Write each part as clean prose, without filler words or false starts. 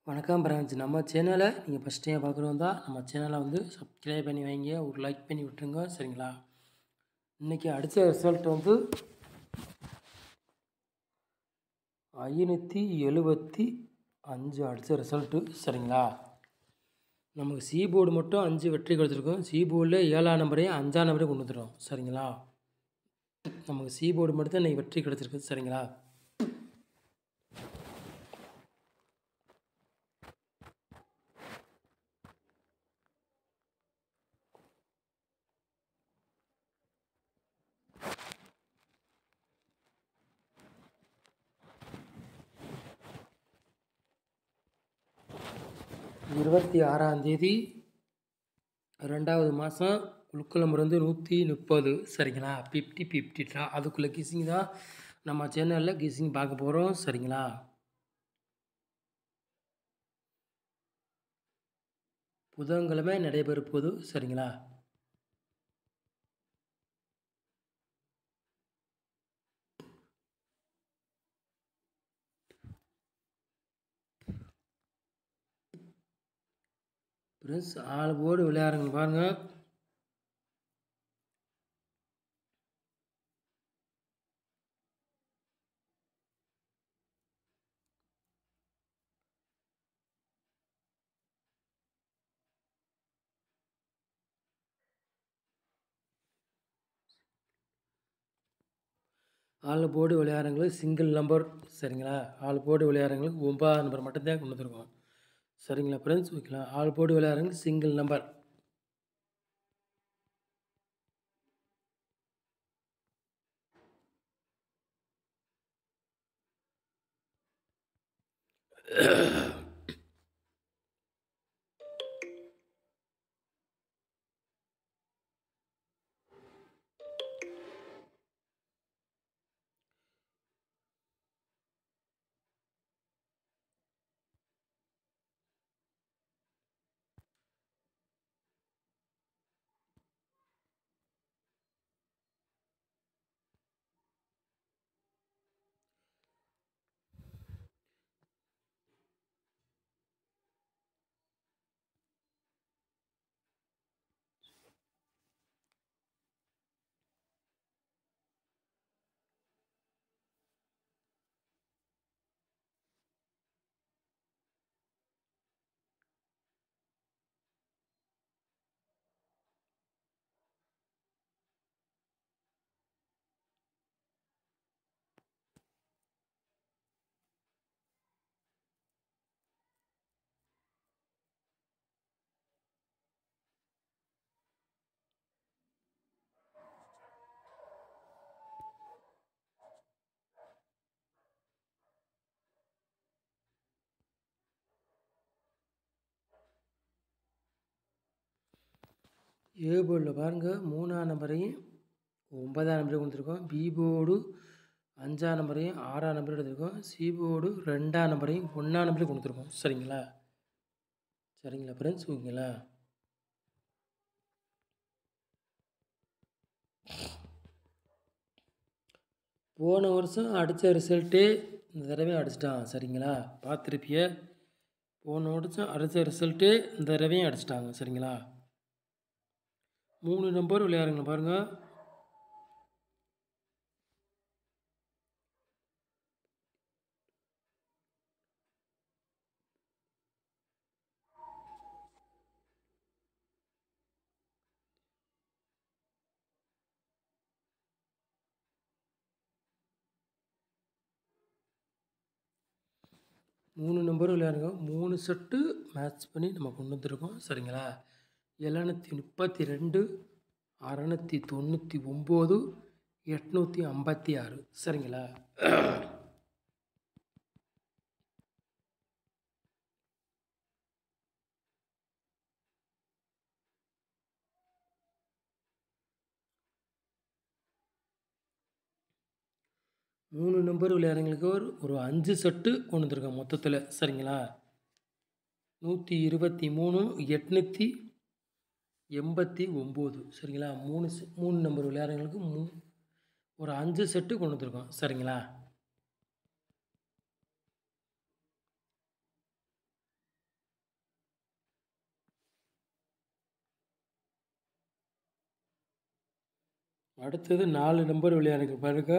வணக்கம் ஃப்ரெண்ட்ஸ். நம்ம சேனலை நீங்கள் ஃபஸ்ட் டைம் பார்க்குறவங்க தான் நம்ம சேனலை வந்து சப்ஸ்கிரைப் பண்ணி வைங்க, ஒரு லைக் பண்ணி விட்டுருங்க, சரிங்களா? இன்றைக்கி அடித்த ரிசல்ட் வந்து 575 அடித்த ரிசல்ட்டு, சரிங்களா? நமக்கு சி போர்டு மட்டும் 5 வெற்றி கொடுத்துருக்கோம். சி போர்டில் 7ஆம் நம்பரையும் 5ஆம் நம்பரையும் கொண்டு வந்துடும், சரிங்களா? நமக்கு சி போர்டு மட்டும் தான் இன்றைக்கி வெற்றி கிடச்சிருக்கு, சரிங்களா? இருபத்தி 6ஆம் தேதி 2வது மாதம் உள்குளம் வந்து 130, சரிங்களா? 50-50 ட்ரா. அதுக்குள்ளே கிஸ்ஸிங் தான் நம்ம சேனலில் கிஸ்ஸிங் பார்க்க போகிறோம், சரிங்களா? புதன்கிழமை நடைபெறப்போகுது, சரிங்களா? ஃப்ரெண்ட்ஸ், 4 போர்டு விளையாடுங்க பாருங்கள். ஆல் போர்டு விளையாடுறவங்களுக்கு சிங்கிள் நம்பர், சரிங்களா? ஆல் போர்டு விளையாடுறவங்களுக்கு 9ஆம் நம்பர் மட்டும்தான் கொண்டு வந்துருக்கோம், சரிங்களா ஃப்ரெண்ட்ஸ்? ஓகேங்களா? ஆல் போர்டு விளையாடுறவங்களுக்கு சிங்கிள் நம்பர். ஏ போர்டில் பாருங்கள், 3ஆம் நம்பரையும் 9ஆம் நம்பரையும் கொடுத்துருக்கோம். பி போர்டு 5ஆம் நம்பரையும் 6ஆம் நம்பரையும் எடுத்துருக்கோம். சி போர்டு 2ஆம் நம்பரையும் 1ஆம் நம்பரையும் கொடுத்துருக்கோம், சரிங்களா? சரிங்களா ஃப்ரெண்ட்ஸ்? ஓகேங்களா? போன வருஷம் அடித்த ரிசல்ட்டே இந்த தடவையும் அடிச்சிட்டான், சரிங்களா? பார்த்துருப்பிய. போன வருஷம் அடித்த ரிசல்ட்டே இந்த தடவையும் அடிச்சிட்டாங்க, சரிங்களா? 3 நம்பர் விளையாடுங்க பாருங்கள். மூணு நம்பர் விளையாடுங்க. 3 செட்டு மேட்ச் பண்ணி நம்ம கொண்டு வந்துருக்கோம், சரிங்களா? 732, 699, 856, சரிங்களா? மூணு நம்பர் விளையாடுறவங்களுக்கு ஒரு 5 செட்டு கொண்டு வந்துருக்கோம் மொத்தத்தில், சரிங்களா? 123, 889, சரிங்களா? 3 நம்பர் விளையாடுறவங்களுக்கு ஒரு 5 செட்டு கொண்டு வந்துருக்கோம், சரிங்களா? அடுத்தது 4 நம்பர் விளையாடுங்க பாருங்க.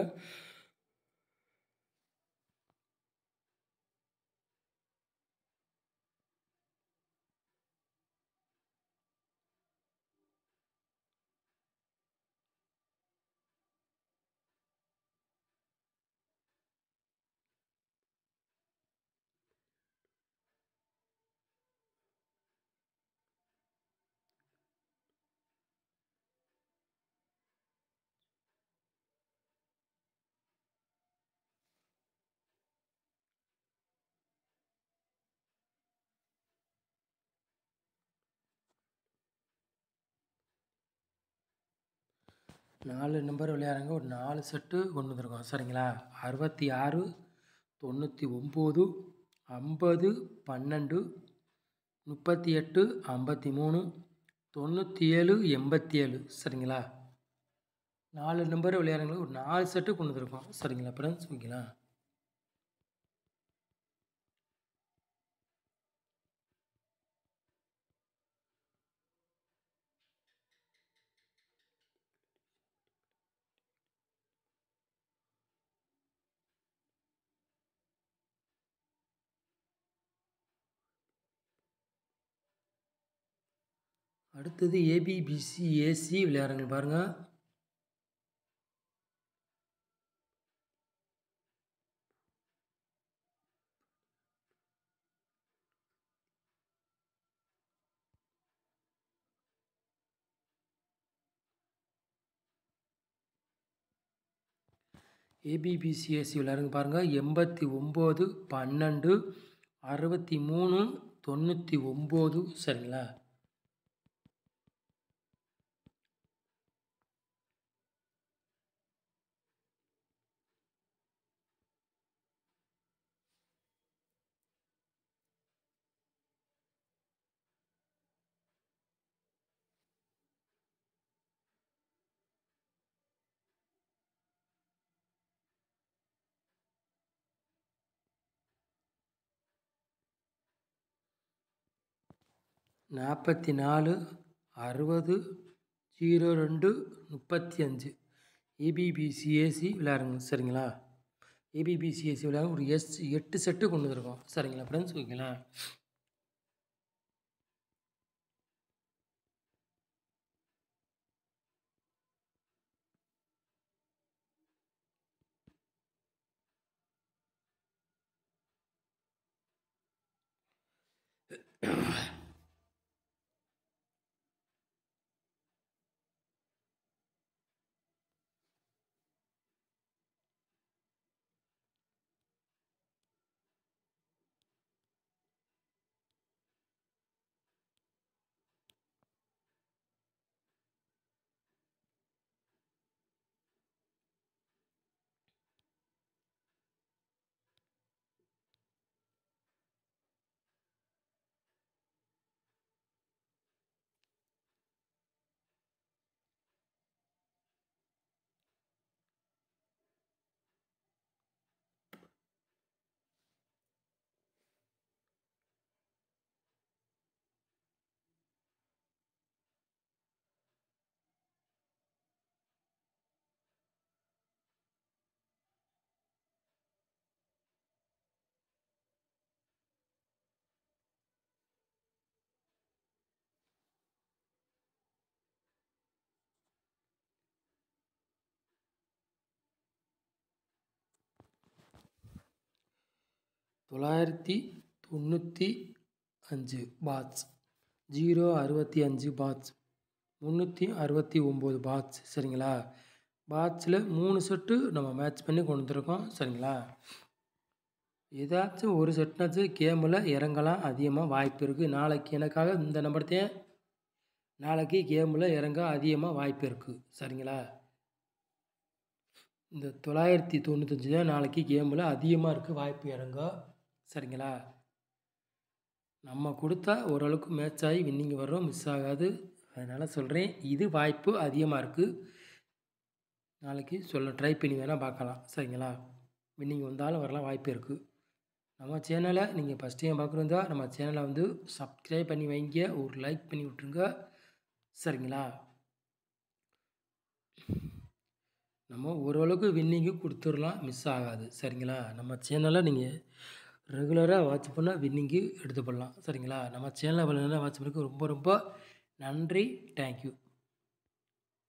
நாலு நம்பர் விளையாடுங்க. ஒரு 4 செட்டு கொண்டு வந்திருக்கோம் சரிங்களா. 66, 99, 50, 12, 38, 53, 97, 87 சரிங்களா. 4 நம்பர் விளையாடுங்க. ஒரு 4 செட்டு கொண்டு வந்திருக்கோம் சரிங்களா ஃப்ரெண்ட்ஸ். ஓகேங்களா. அடுத்தது ஏபிபிசி ஏசி விளையாடுங்க பாருங்க. ஏபிபிசிஎஸ்சி விளையாடுங்க பாருங்கள். 89, 12, 63, 99 சரிங்களா. நாற்பத்தி 4, 60, 02, 35 ஏபிபிசிஏசி விளையாடுங்க சரிங்களா. ஏபிபிசிஏசி விளையாட ஒரு 8 செட்டு கொண்டு வந்துருக்கோம் சரிங்களா ஃப்ரெண்ட்ஸ். ஓகேங்களா. $995 பாட்ஸ், 065 பாட்ஸ், 369 பாட்ஸ் சரிங்களா. பாட்ஸில் 3 செட்டு நம்ம மேட்ச் பண்ணி கொண்டு வந்துருக்கோம் சரிங்களா. ஏதாச்சும் ஒரு செட்னாச்சும் கேமில் இறங்கலாம், அதிகமாக வாய்ப்பு இருக்குது. நாளைக்கு எனக்காக இந்த நம்பர்த்தையும் நாளைக்கு கேமில் இறங்க அதிகமாக வாய்ப்பு இருக்குது சரிங்களா. இந்த 995 தான் நாளைக்கு கேமில் அதிகமாக இருக்குது வாய்ப்பு இறங்க சரிங்களா. நம்ம கொடுத்தா ஓரளவுக்கு மேட்ச் ஆகி வின்னிங் வர்றோம், மிஸ் ஆகாது. அதனால் சொல்கிறேன், இது வாய்ப்பு அதிகமாக இருக்குது. நாளைக்கு ட்ரை பண்ணி வேணால் பார்க்கலாம் சரிங்களா. வின்னிங் வந்தாலும் வரலாம், வாய்ப்பு இருக்குது. நம்ம சேனலை நீங்கள் ஃபஸ்ட் டைம் பார்க்குறதா நம்ம சேனலை வந்து சப்ஸ்கிரைப் பண்ணி வைங்க, ஒரு லைக் பண்ணி விட்ருங்க சரிங்களா. நம்ம ஓரளவுக்கு வின்னிங்கு கொடுத்துடலாம், மிஸ் ஆகாது சரிங்களா? நம்ம சேனலை நீங்கள் ரெகுலராக வாட்ச் பண்ணால் வின்னிங்கு எடுத்து போடலாம் சரிங்களா? நம்ம சேனலை ரெகுலராக வாட்ச் பண்ணதுக்கு ரொம்ப ரொம்ப நன்றி. தேங்க்யூ.